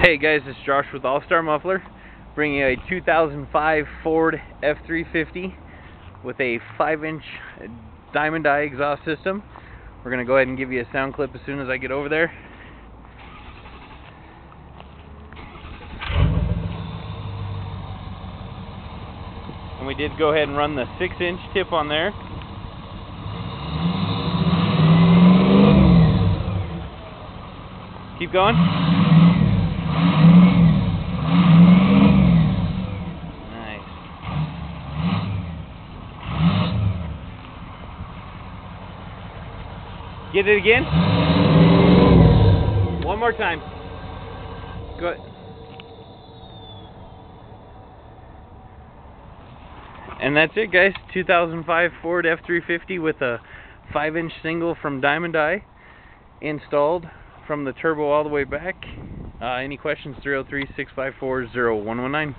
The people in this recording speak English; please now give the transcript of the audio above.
Hey guys, it's Josh with All-Star Muffler, bringing you a 2005 Ford F350 with a 5-inch diamond eye exhaust system. We're going to go ahead and give you a sound clip as soon as I get over there. And we did go ahead and run the 6-inch tip on there. Keep going. Nice. Get it again. One more time. Good. And that's it, guys. 2005 Ford F350 with a 5-inch single from Diamond Eye installed from the turbo all the way back. Any questions? 303-654-0119.